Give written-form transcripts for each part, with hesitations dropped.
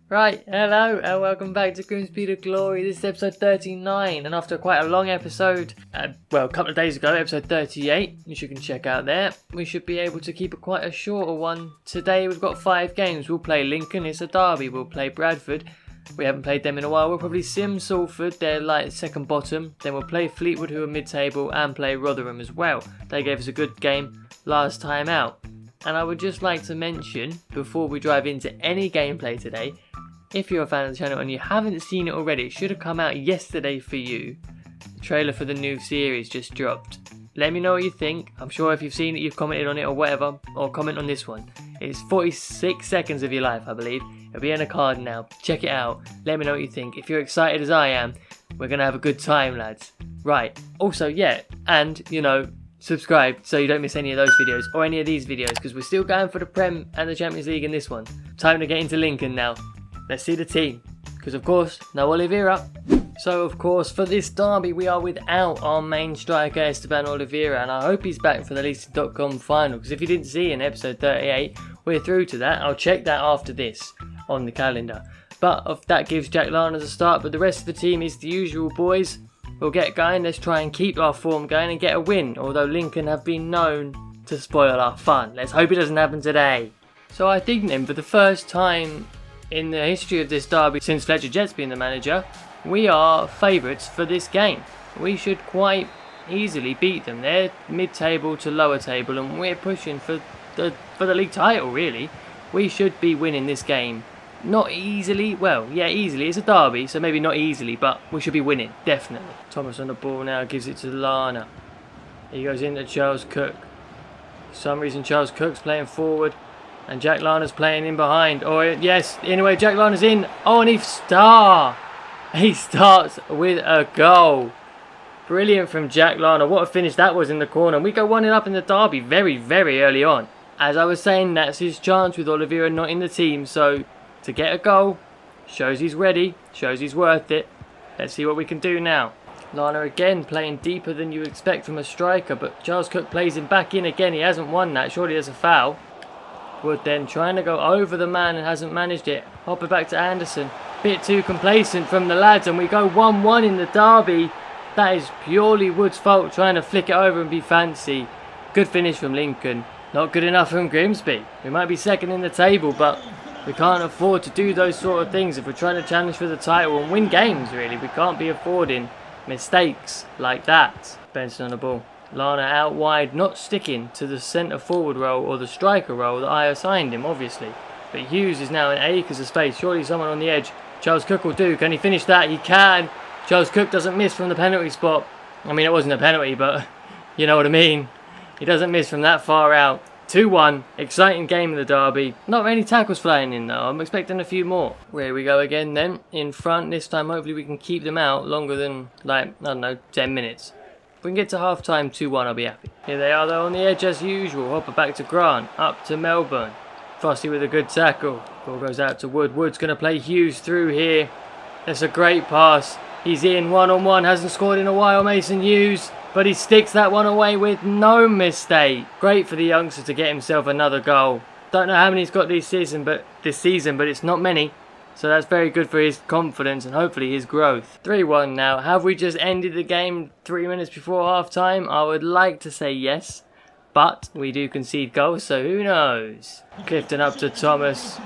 Right, hello and welcome back to Grimsby to Glory. This is episode 39, and after quite a long episode, a couple of days ago, episode 38, which you can check out there, we should be able to keep it quite a shorter one. Today we've got 5 games. We'll play Lincoln, it's a derby. We'll play Bradford. We haven't played them in a while. We'll probably sim Salford, they're like second bottom. Then we'll play Fleetwood, who are mid-table, and play Rotherham as well. They gave us a good game last time out. And I would just like to mention, before we dive into any gameplay today, if you're a fan of the channel and you haven't seen it already, it should have come out yesterday for you. The trailer for the new series just dropped. Let me know what you think. I'm sure if you've seen it, you've commented on it or whatever, or comment on this one. It's 46 seconds of your life, I believe. It'll be in a card now. Check it out. Let me know what you think. If you're excited as I am, we're going to have a good time, lads. Right. Also, yeah, and, subscribe so you don't miss any of those videos or any of these videos, because we're still going for the Prem and the Champions League in this one. Time to get into Lincoln now. Let's see the team, because of course, no Olivera. So of course, for this derby, we are without our main striker Esteban Olivera, and I hope he's back for the Leeds.com final, because if you didn't see in episode 38, we're through to that. I'll check that after this on the calendar. But that gives Jack Larners a start, but the rest of the team is the usual, boys. We'll get going. Let's try and keep our form going and get a win, although Lincoln have been known to spoil our fun. Let's hope it doesn't happen today. So I think then, for the first time in the history of this derby since Fletcher Jett's been the manager, we are favourites for this game. We should quite easily beat them. They're mid-table to lower table, and we're pushing for the league title, really. We should be winning this game. Not easily, well, yeah, easily. It's a derby, so maybe not easily, but we should be winning, definitely. Thomas on the ball now, gives it to Lana. He goes into Charles Cook. For some reason, Charles Cook's playing forward, and Jack Larner's playing in behind. Oh, yes, anyway, Jack Larner's in. Oh, and he starts with a goal. Brilliant from Jack Larner. What a finish that was in the corner. We go 1-0 up in the derby very, very early on. As I was saying, that's his chance with Olivera not in the team, so to get a goal shows he's ready, shows he's worth it. Let's see what we can do now. Lana again playing deeper than you expect from a striker, but Charles Cook plays him back in again. He hasn't won that. Surely there's a foul. Wood then trying to go over the man and hasn't managed it. Hop it back to Anderson. Bit too complacent from the lads, and we go 1-1 in the derby. That is purely Wood's fault, trying to flick it over and be fancy. Good finish from Lincoln. Not good enough from Grimsby. We might be second in the table, but we can't afford to do those sort of things if we're trying to challenge for the title and win games, really. We can't be affording mistakes like that. Benson on the ball. Lana out wide, not sticking to the centre forward role or the striker role that I assigned him, obviously. But Hughes is now in acres of space. Surely someone on the edge. Charles Cook will do. Can he finish that? He can. Charles Cook doesn't miss from the penalty spot. I mean, it wasn't a penalty, but you know what I mean. He doesn't miss from that far out. 2-1. Exciting game in the derby. Not many tackles flying in though. I'm expecting a few more. Here we go again then. In front. This time hopefully we can keep them out longer than, 10 minutes. If we can get to half time 2-1, I'll be happy. Here they are though on the edge as usual. Hopper back to Grant. Up to Melbourne. Fossey with a good tackle. Ball goes out to Wood. Wood's going to play Hughes through here. That's a great pass. He's in one-on-one. Hasn't scored in a while, Mason Hughes. But he sticks that one away with no mistake. Great for the youngster to get himself another goal. Don't know how many he's got this season, but it's not many. So that's very good for his confidence and hopefully his growth. 3-1 now. Have we just ended the game 3 minutes before half time? I would like to say yes. But we do concede goals, so who knows? Clifton up to Thomas.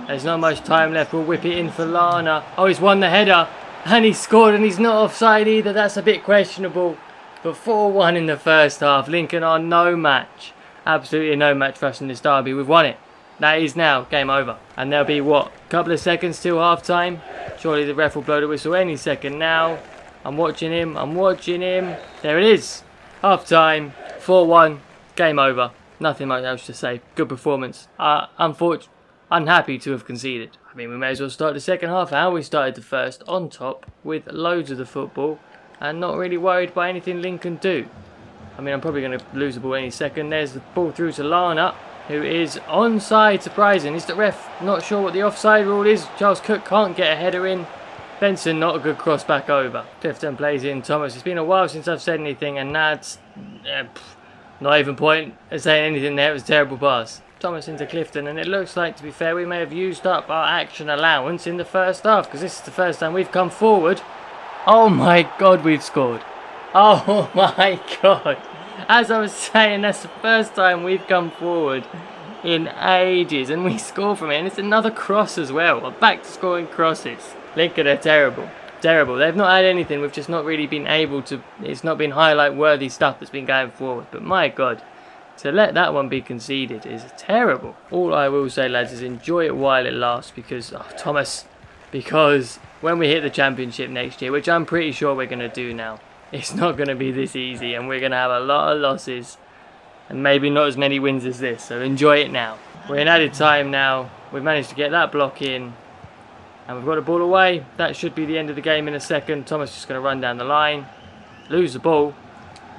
There's not much time left. We'll whip it in for Lana. Oh, he's won the header. And he's scored and he's not offside either. That's a bit questionable. But 4-1 in the first half. Lincoln are no match. Absolutely no match for us in this derby. We've won it. That is now game over. And there'll be, what, a couple of seconds till half time? Surely the ref will blow the whistle any second now. I'm watching him. There it is. Half time. 4-1. Game over. Nothing much else to say. Good performance. Unhappy to have conceded. I mean, we may as well start the second half how we started the first, on top, with loads of the football, and not really worried by anything Lincoln do. I mean, I'm probably going to lose the ball any second. There's the ball through to Lana, who is onside, surprising. Is the ref not sure what the offside rule is? Charles Cook can't get a header in. Benson, not a good cross back over. Clifton plays in Thomas. It's been a while since I've said anything, and that's not even point of saying anything there. It was a terrible pass. Thomas into Clifton, and it looks like, to be fair, we may have used up our action allowance in the first half, because this is the first time we've come forward. Oh my god, we've scored. Oh my god. As I was saying, that's the first time we've come forward in ages, and we score from it, and it's another cross as well. We're back to scoring crosses. Lincoln are terrible. Terrible. They've not had anything. We've just not really been able to. It's not been highlight worthy stuff that's been going forward. But my god, to let that one be conceded is terrible. All I will say, lads, is enjoy it while it lasts, because Thomas, because when we hit the championship next year, which I'm pretty sure we're going to do now, it's not going to be this easy, and we're going to have a lot of losses and maybe not as many wins as this. So enjoy it now. We're in added time now. We've managed to get that block in. And we've got the ball away. That should be the end of the game in a second. Thomas just going to run down the line. Lose the ball.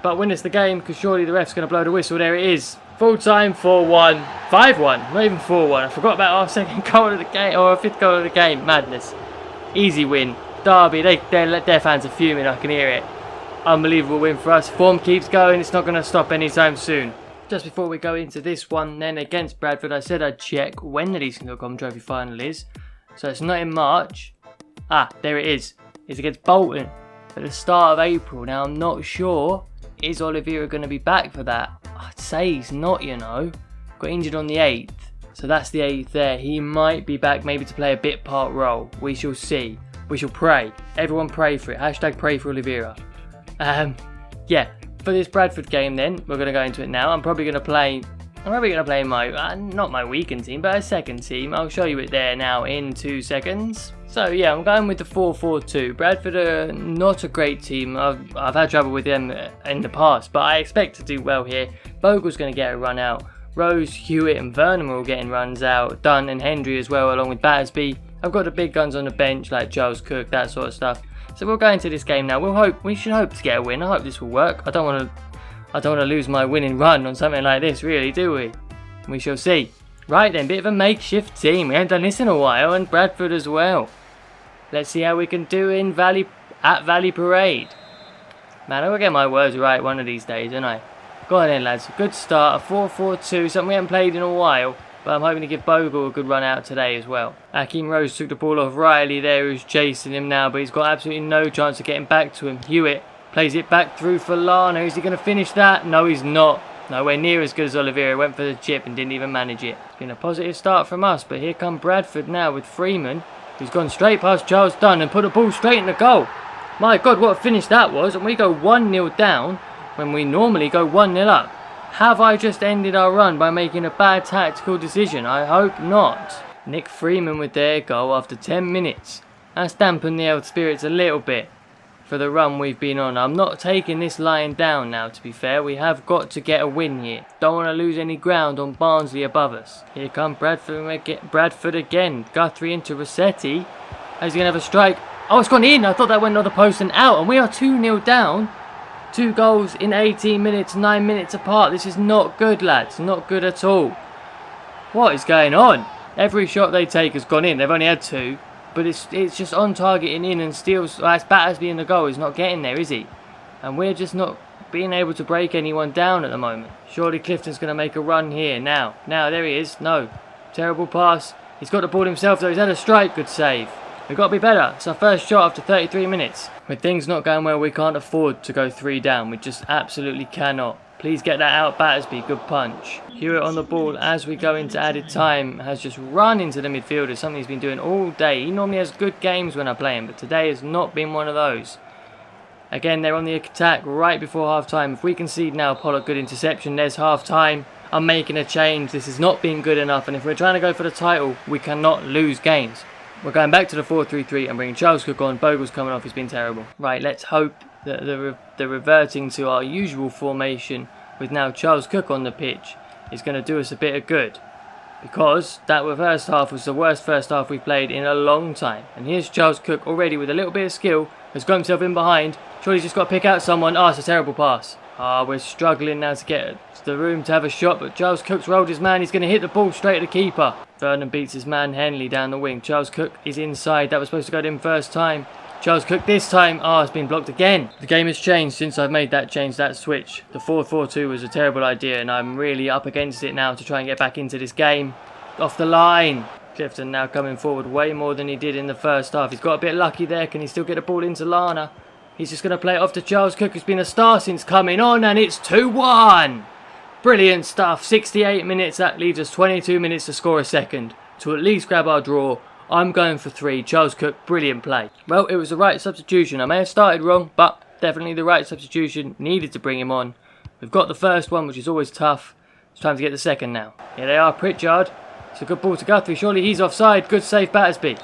But win us the game, because surely the ref's going to blow the whistle. There it is. Full time, 4-1. 5-1. Not even 4-1. I forgot about our second goal of the game. Or our fifth goal of the game. Madness. Easy win. Derby, their fans are fuming. I can hear it. Unbelievable win for us. Form keeps going. It's not going to stop anytime soon. Just before we go into this one then against Bradford, I said I'd check when the Leasing.com Trophy final is. So it's not in March. There it is. It's against Bolton at the start of April. Now, I'm not sure. Is Olivera going to be back for that? I'd say he's not, you know. Got injured on the 8th. So that's the 8th there. He might be back maybe to play a bit part role. We shall see. We shall pray. Everyone pray for it. Hashtag pray for Olivera. Yeah. For this Bradford game then, we're going to go into it now. I'm probably going to play my, not my weakened team, but a second team. I'll show you it there now in 2 seconds. So yeah, I'm going with the 4-4-2. Bradford are not a great team. I've had trouble with them in the past, but I expect to do well here. Bogle's going to get a run out. Rose, Hewitt and Vernon are all getting runs out. Dunn and Hendry as well, along with Battersby. I've got the big guns on the bench like Charles Cook, that sort of stuff. So we'll go into this game now. We should hope to get a win. I hope this will work. I don't want to lose my winning run on something like this, really, do we? We shall see. Right then, bit of a makeshift team. We haven't done this in a while, and Bradford as well. Let's see how we can do in Valley Parade. Man, I will get my words right one of these days, don't I? Go on then, lads. Good start. A 4-4-2, something we haven't played in a while. But I'm hoping to give Bogle a good run out today as well. Akeem Rose took the ball off Riley there, who's chasing him now, but he's got absolutely no chance of getting back to him. Hewitt plays it back through for Lana. Is he going to finish that? No, he's not. Nowhere near as good as Olivera. Went for the chip and didn't even manage it. It's been a positive start from us, but here come Bradford now with Freeman, who's gone straight past Charles Dunn and put a ball straight in the goal. My God, what a finish that was. And we go 1-0 down when we normally go 1-0 up. Have I just ended our run by making a bad tactical decision? I hope not. Nick Freeman with their goal after 10 minutes. That's dampened the spirits a little bit for the run we've been on. I'm not taking this lying down now, to be fair. We have got to get a win here. Don't want to lose any ground on Barnsley above us. Here come Bradford again. Guthrie into Rossetti. Is he going to have a strike? Oh, it's gone in. I thought that went on the post and out. And we are 2-0 down. 2 goals in 18 minutes, 9 minutes apart. This is not good, lads. Not good at all. What is going on? Every shot they take has gone in. They've only had 2. But it's just on target and in and steals. That's Battersby in the goal. He's not getting there, is he? And we're just not being able to break anyone down at the moment. Surely Clifton's going to make a run here. Now, there he is. No. Terrible pass. He's got the ball himself, though. He's had a strike. Good save. We've got to be better. It's our first shot after 33 minutes. With things not going well, we can't afford to go 3 down. We just absolutely cannot. Please get that out, Battersby. Good punch. Hewitt on the ball as we go into added time has just run into the midfielders. Something he's been doing all day. He normally has good games when I play him, but today has not been one of those. Again, they're on the attack right before half-time. If we concede now, Pollock, good interception. There's half-time. I'm making a change. This has not been good enough, and if we're trying to go for the title, we cannot lose games. We're going back to the 4-3-3 and bringing Charles Cook on. Bogle's coming off. He's been terrible. Right, let's hope that the reverting to our usual formation with now Charles Cook on the pitch is going to do us a bit of good. Because that first half was the worst first half we've played in a long time. And here's Charles Cook already with a little bit of skill. Has got himself in behind. Surely he's just got to pick out someone. It's a terrible pass. We're struggling now to get the room to have a shot, but Charles Cook's rolled his man. He's going to hit the ball straight at the keeper. Vernon beats his man Henley down the wing. Charles Cook is inside. That was supposed to go to him first time. Charles Cook this time. Oh, it's been blocked again. The game has changed since I've made that change, that switch. The 4-4-2 was a terrible idea, and I'm really up against it now to try and get back into this game. Off the line. Clifton now coming forward way more than he did in the first half. He's got a bit lucky there. Can he still get the ball into Lana? He's just going to play it off to Charles Cook, who's been a star since coming on, and it's 2-1. Brilliant stuff. 68 minutes. That leaves us 22 minutes to score a second to at least grab our draw. I'm going for 3. Charles Cook, brilliant play. Well, it was the right substitution. I may have started wrong, but definitely the right substitution. Needed to bring him on. We've got the first one, which is always tough. It's time to get the second now. Here they are, Pritchard. It's a good ball to Guthrie. Surely he's offside. Good save, Battersby.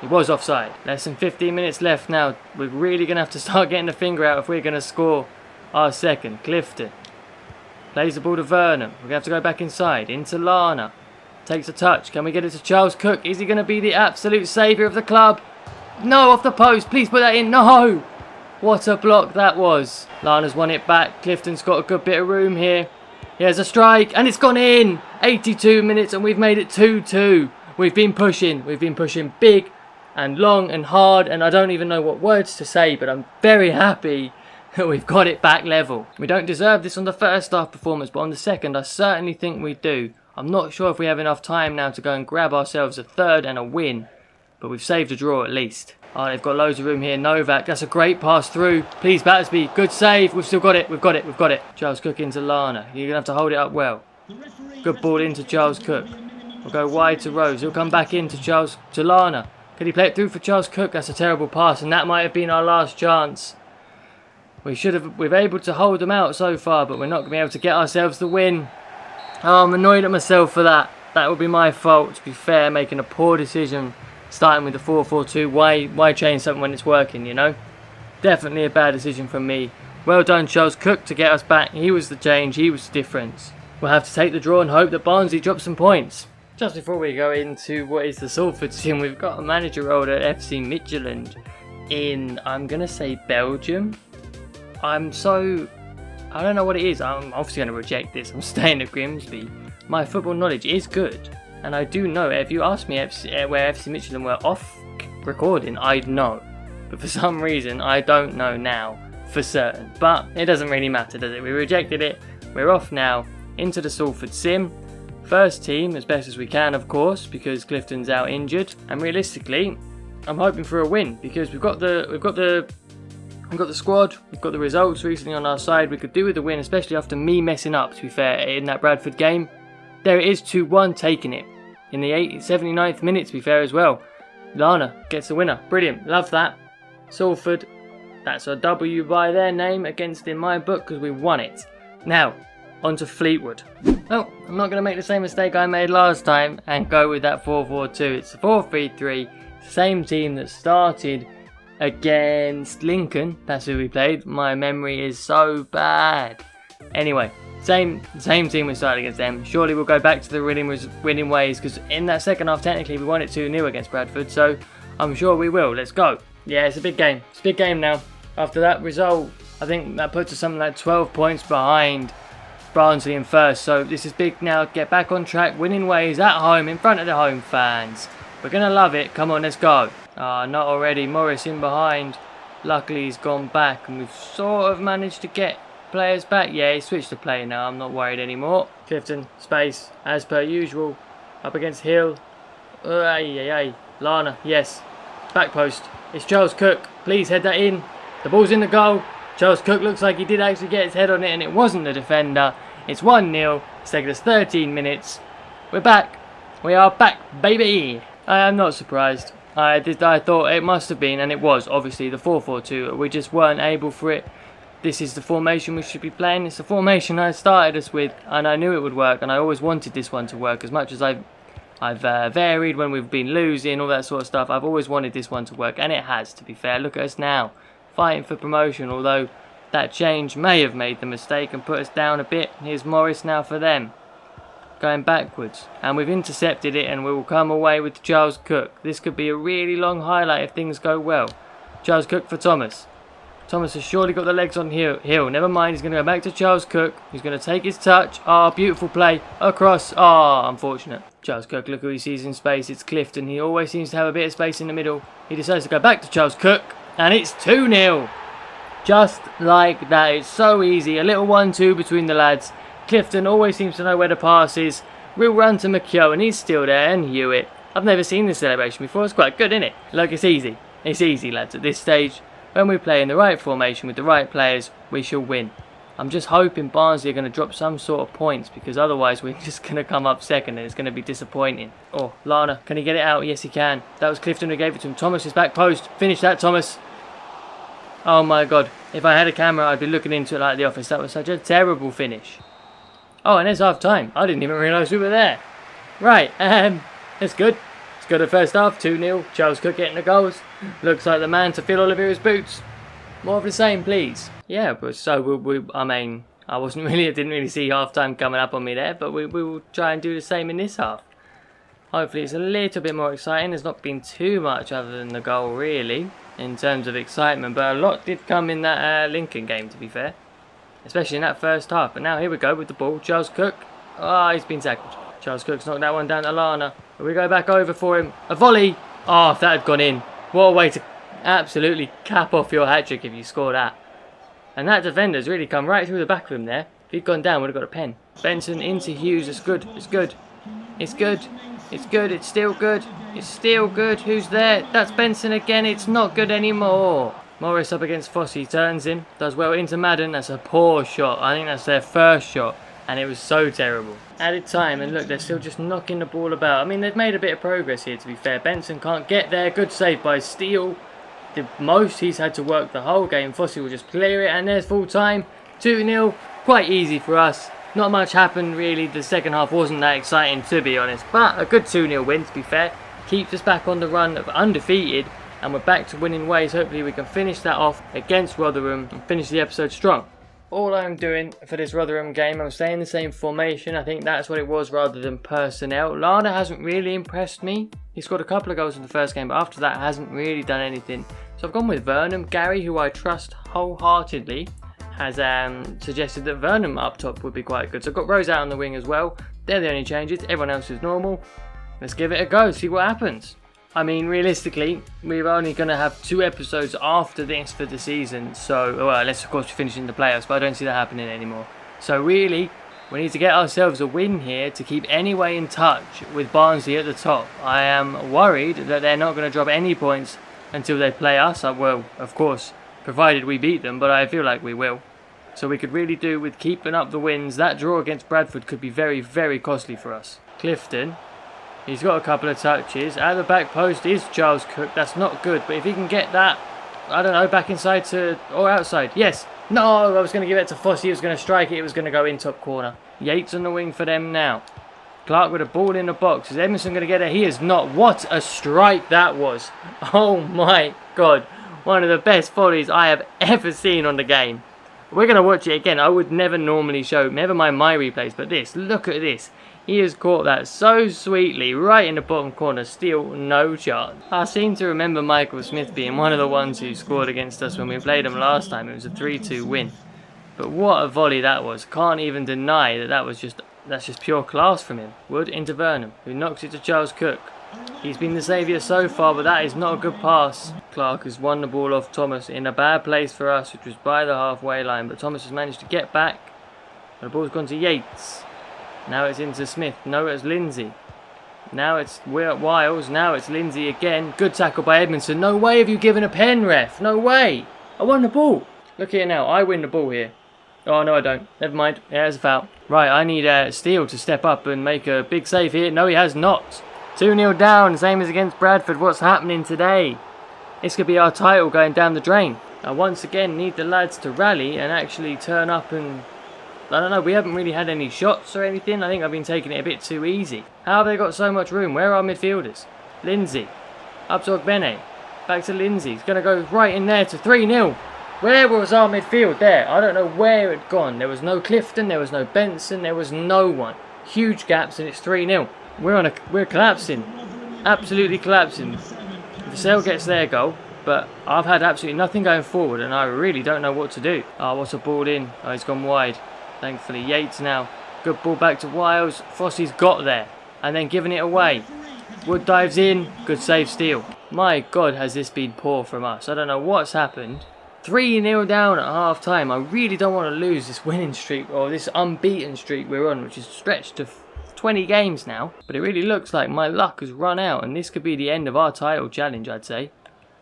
He was offside. Less than 15 minutes left now. We're really going to have to start getting the finger out if we're going to score our second. Clifton plays the ball to Vernon. We're going to have to go back inside. Into Lana. Takes a touch. Can we get it to Charles Cook? Is he going to be the absolute saviour of the club? No, off the post. Please put that in. No! What a block that was. Lana's won it back. Clifton's got a good bit of room here. Here's a strike, and it's gone in. 82 minutes, and we've made it 2-2. We've been pushing big and long and hard, and I don't even know what words to say, but I'm very happy that we've got it back level. We don't deserve this on the first half performance, but on the second, I certainly think we do. I'm not sure if we have enough time now to go and grab ourselves a third and a win, but we've saved a draw at least. Oh, they've got loads of room here. Novak, that's a great pass through. Please, Battersby, good save. We've still got it. We've got it. Charles Cook into Lana. You're going to have to hold it up well. Good ball into Charles Cook. We'll go wide to Rose. He'll come back into to Lana. Can he play it through for Charles Cook? That's a terrible pass, and that might have been our last chance. We're able to hold them out so far, but we're not going to be able to get ourselves the win. Oh, I'm annoyed at myself for that. That would be my fault, to be fair, making a poor decision. Starting with the 4-4-2, why change something when it's working, you know? Definitely a bad decision from me. Well done, Charles Cook, to get us back. He was the change, he was the difference. We'll have to take the draw and hope that Barnsley drops some points. Just before we go into what is the Salford team, we've got a manager role at FC Midtjylland in, I'm going to say, Belgium. I don't know what it is. I'm obviously going to reject this. I'm staying at Grimsby. My football knowledge is good. And I do know, if you ask me where FC Midtjylland were off recording, I'd know. But for some reason, I don't know now for certain. But it doesn't really matter, does it? We rejected it. We're off now into the Salford sim. First team as best as we can, of course, because Clifton's out injured. And realistically, I'm hoping for a win because we've got the squad, we've got the results recently on our side. We could do with a win, especially after me messing up, to be fair, in that Bradford game. There it is, 2-1, taking it. In the 79th minute, to be fair as well. Lana gets the winner. Brilliant. Love that. Salford, that's a W by their name against in my book because we won it. Now, on to Fleetwood. Oh, I'm not going to make the same mistake I made last time and go with that 4-4-2. It's a 4-3-3. Same team that started against Lincoln. That's who we played. My memory is so bad. Anyway. Same team we started against them. Surely we'll go back to the winning ways because in that second half, technically, we won it 2-0 against Bradford. So I'm sure we will. Let's go. Yeah, it's a big game. It's a big game now. After that result, I think that puts us something like 12 points behind Barnsley in first. So this is big now. Get back on track. Winning ways at home in front of the home fans. We're going to love it. Come on, let's go. Ah, not already. Morris in behind. Luckily, he's gone back and we've sort of managed to get players back. Yeah, he switched to play now. I'm not worried anymore. Clifton, space, as per usual. Up against Hill. Lana, yes. Back post. It's Charles Cook. Please head that in. The ball's in the goal. Charles Cook looks like he did actually get his head on it and it wasn't the defender. It's 1-0. It's taken us 13 minutes. We're back. We are back, baby. I am not surprised. I thought it must have been, and it was, obviously, the 4-4-2. We just weren't able for it. This is the formation we should be playing. It's the formation I started us with, and I knew it would work, and I always wanted this one to work. As much as I've varied when we've been losing, all that sort of stuff, I've always wanted this one to work, and it has, to be fair. Look at us now, fighting for promotion, although that change may have made the mistake and put us down a bit. Here's Morris now for them, going backwards, and we've intercepted it, and we will come away with Charles Cook. This could be a really long highlight if things go well. Charles Cook for Thomas. Thomas has surely got the legs on Hill. Never mind, he's going to go back to Charles Cook. He's going to take his touch. Ah, beautiful play. Across. Ah, unfortunate. Charles Cook, look who he sees in space. It's Clifton. He always seems to have a bit of space in the middle. He decides to go back to Charles Cook. And it's 2-0. Just like that. It's so easy. A little 1-2 between the lads. Clifton always seems to know where the pass is. Real run to McKeown, and he's still there, and Hewitt. I've never seen this celebration before. It's quite good, isn't it? Look, it's easy. It's easy, lads. At this stage, when we play in the right formation with the right players, we shall win. I'm just hoping Barnsley are going to drop some sort of points, because otherwise we're just going to come up second and it's going to be disappointing. Oh, Lana, can he get it out? Yes, he can. That was Clifton who gave it to him. Thomas is back post. Finish that, Thomas. Oh my God. If I had a camera, I'd be looking into it like the office. That was such a terrible finish. Oh, and it's half time. I didn't even realise we were there. Right, it's good. It's good at first half. 2-0. Charles Cook getting the goals. Looks like the man to fill Olivera's boots. More of the same, please. Yeah, but so I mean, I didn't really see half time coming up on me there, but we will try and do the same in this half. Hopefully it's a little bit more exciting. There's not been too much other than the goal, really, in terms of excitement, but a lot did come in that Lincoln game, to be fair. Especially in that first half. But now here we go with the ball. Charles Cook. Ah, he's been tackled. Charles Cook's knocked that one down to Lana. We go back over for him. A volley. Oh, if that had gone in. What a way to absolutely cap off your hat-trick if you score that. And that defender's really come right through the back of him there. If he'd gone down, would have got a pen. Benson into Hughes. It's good. It's good. It's good. It's good. It's still good. It's still good. Who's there? That's Benson again. It's not good anymore. Morris up against Fossey, turns in, does well into Madden. That's a poor shot. I think that's their first shot, and it was so terrible. Added time, and look, they're still just knocking the ball about. I mean, they've made a bit of progress here, to be fair. Benson can't get there. Good save by Steele. The most he's had to work the whole game. Fossey will just clear it, and there's full time. 2-0. Quite easy for us. Not much happened, really. The second half wasn't that exciting, to be honest. But a good 2-0 win, to be fair. Keeps us back on the run of undefeated. And we're back to winning ways. Hopefully we can finish that off against Rotherham and finish the episode strong. All I'm doing for this Rotherham game, I'm staying the same formation. I think that's what it was rather than personnel. Lana hasn't really impressed me. He scored a couple of goals in the first game, but after that hasn't really done anything. So I've gone with Vernon. Gary, who I trust wholeheartedly, has suggested that Vernon up top would be quite good. So I've got Rose out on the wing as well. They're the only changes. Everyone else is normal. Let's give it a go, see what happens. I mean, realistically, we're only going to have 2 episodes after this for the season. So, well, unless, of course, we finish in the playoffs, but I don't see that happening anymore. So, really, we need to get ourselves a win here to keep anyway in touch with Barnsley at the top. I am worried that they're not going to drop any points until they play us. Well, of course, provided we beat them, but I feel like we will. So we could really do with keeping up the wins. That draw against Bradford could be very, very costly for us. Clifton. He's got a couple of touches. At the back post is Charles Cook. That's not good. But if he can get that, I don't know, back inside to or outside. Yes. No, I was going to give it to Fossey. He was going to strike it. It was going to go in top corner. Yates on the wing for them now. Clark with a ball in the box. Is Edmondson going to get it? He is not. What a strike that was. Oh my God. One of the best volleys I have ever seen on the game. We're going to watch it again. I would never normally show, never mind my replays, but this, look at this. He has caught that so sweetly, right in the bottom corner, still no chance. I seem to remember Michael Smith being one of the ones who scored against us when we played him last time. It was a 3-2 win. But what a volley that was. Can't even deny that that's just pure class from him. Wood into Vernon, who knocks it to Charles Cook. He's been the saviour so far, but that is not a good pass. Clark has won the ball off Thomas in a bad place for us, which was by the halfway line, but Thomas has managed to get back. The ball's gone to Yates. Now it's into Smith. No, it's Lindsay. Now we're at Wiles. Now it's Lindsay again. Good tackle by Edmondson. No way have you given a pen, ref. No way. I won the ball. Look here now. I win the ball here. Oh, no, I don't. Never mind. Yeah, there's a foul. Right, I need Steele to step up and make a big save here. No, he has not. 2-0 down. Same as against Bradford. What's happening today? This could be our title going down the drain. I once again need the lads to rally and actually turn up and... I don't know, we haven't really had any shots or anything. I think I've been taking it a bit too easy. How have they got so much room? Where are our midfielders? Lindsay. Up to Ogbene. Back to Lindsay. He's going to go right in there to 3-0. Where was our midfield there? I don't know where it had gone. There was no Clifton. There was no Benson. There was no one. Huge gaps and it's 3-0. We're collapsing. Absolutely collapsing. Vassell gets their goal. But I've had absolutely nothing going forward and I really don't know what to do. Oh, what's a ball in? Oh, he's gone wide. Thankfully, Yates now. Good ball back to Wiles. Fossey's got there. And then giving it away. Wood dives in. Good save, Steele. My God, has this been poor from us. I don't know what's happened. 3-0 down at half time. I really don't want to lose this winning streak, or this unbeaten streak we're on, which is stretched to 20 games now. But it really looks like my luck has run out, and this could be the end of our title challenge, I'd say.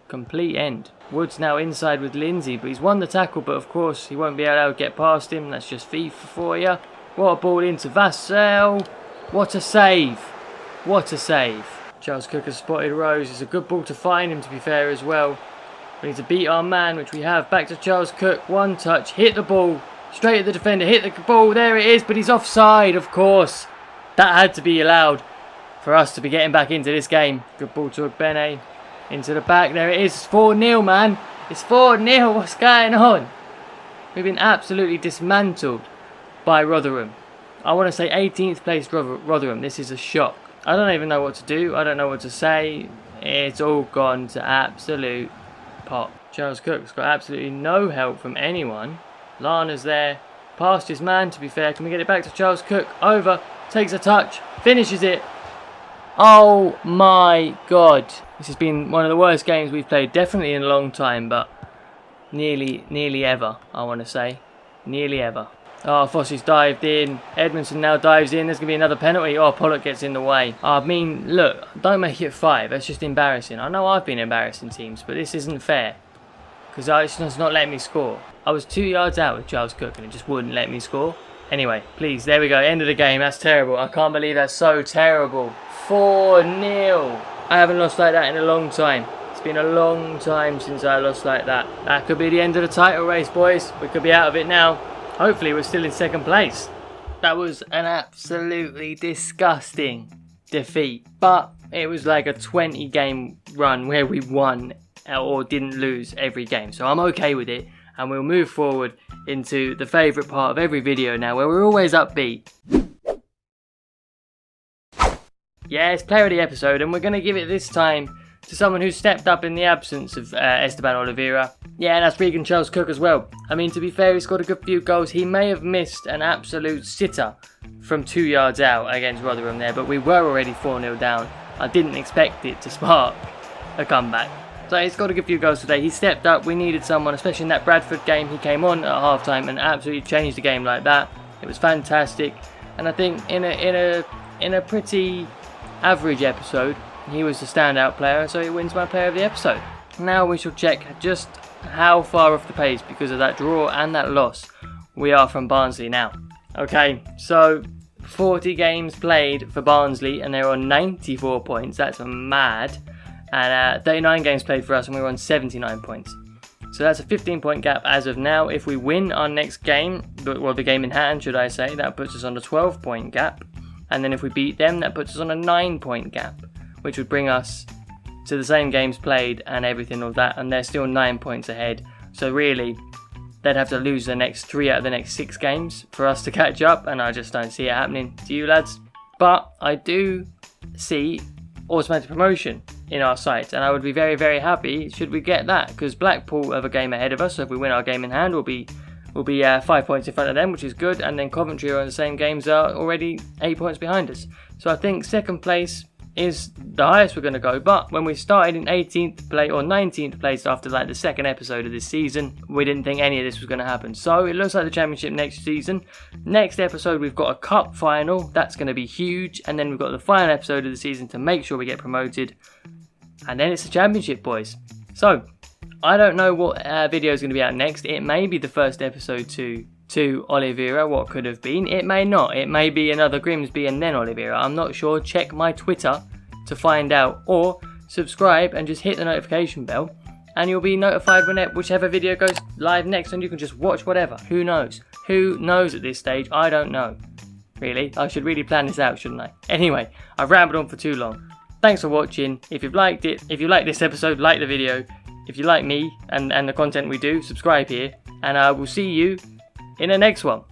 Complete end. Wood's now inside with Lindsay, but he's won the tackle, but of course he won't be able to get past him. That's just FIFA for you. What a ball into Vassell. What a save. What a save. Charles Cook has spotted Rose. It's a good ball to find him, to be fair, as well. We need to beat our man, which we have. Back to Charles Cook. One touch. Hit the ball. Straight at the defender. Hit the ball. There it is. But he's offside, of course. That had to be allowed for us to be getting back into this game. Good ball to Ogbene. Into the back. There it is. It's 4-0, man. It's 4-0. What's going on? We've been absolutely dismantled by Rotherham. I want to say 18th place Rotherham. This is a shock. I don't even know what to do. I don't know what to say. It's all gone to absolute pot. Charles Cook's got absolutely no help from anyone. Lana's there. Past his man, to be fair. Can we get it back to Charles Cook? Over. Takes a touch. Finishes it. Oh my God. This has been one of the worst games we've played. Definitely in a long time, but nearly ever, I want to say. Nearly ever. Oh, Fossey's dived in. Edmondson now dives in. There's going to be another penalty. Oh, Pollock gets in the way. I mean, look, don't make it 5. That's just embarrassing. I know I've been embarrassing teams, but this isn't fair. Because it's not letting me score. I was 2 yards out with Charles Cook and it just wouldn't let me score. Anyway, please, there we go. End of the game. That's terrible. I can't believe that's so terrible. 4-0. I haven't lost like that in a long time. It's been a long time since I lost like that. That could be the end of the title race, boys. We could be out of it now. Hopefully we're still in second place. That was an absolutely disgusting defeat. But it was like a 20 game run where we won or didn't lose every game. So I'm okay with it. And we'll move forward into the favourite part of every video now, where we're always upbeat. Yeah, it's player of the episode, and we're going to give it this time to someone who stepped up in the absence of Esteban Olivera. Yeah, and that's Regan Charles Cook as well. I mean, to be fair, he scored a good few goals. He may have missed an absolute sitter from 2 yards out against Rotherham there, but we were already 4-0 down. I didn't expect it to spark a comeback. So he's got a good few goals today. He stepped up. We needed someone, especially in that Bradford game. He came on at half-time and absolutely changed the game like that. It was fantastic. And I think in a pretty average episode, he was the standout player, so he wins my player of the episode. Now we shall check just how far off the pace, because of that draw and that loss, we are from Barnsley now. Okay, so 40 games played for Barnsley and they're on 94 points. That's mad. And 39 games played for us and we're on 79 points. So that's a 15-point gap as of now. If we win our next game, well, the game in hand, should I say, that puts us on a 12-point gap. And then if we beat them, that puts us on a 9-point gap, which would bring us to the same games played and everything of that, and they're still 9 points ahead. So really, they'd have to lose the next 3 out of the next 6 games for us to catch up, and I just don't see it happening. Do you, lads? But I do see automatic promotion in our sights, and I would be very, very happy should we get that, because Blackpool have a game ahead of us, so if we win our game in hand, we'll be 5 points in front of them, which is good, and then Coventry are on the same games, are already 8 points behind us. So I think second place is the highest we're going to go, but when we started in 18th place or 19th place after like the second episode of this season, we didn't think any of this was going to happen. So it looks like the championship next season. Next episode we've got a cup final, that's going to be huge, and then we've got the final episode of the season to make sure we get promoted, and then it's the championship, boys. So I don't know what video is going to be out next. It may be the first episode to Olivera, what could have been. It may not. It may be another Grimsby and then Olivera. I'm not sure. Check my Twitter to find out, or subscribe and just hit the notification bell and you'll be notified when whichever video goes live next, and you can just watch whatever. Who knows? Who knows at this stage? I don't know. Really? I should really plan this out, shouldn't I? Anyway, I've rambled on for too long. Thanks for watching. If you've liked it, if you like this episode, like the video. If you like me and the content we do, subscribe here, and I will see you in the next one.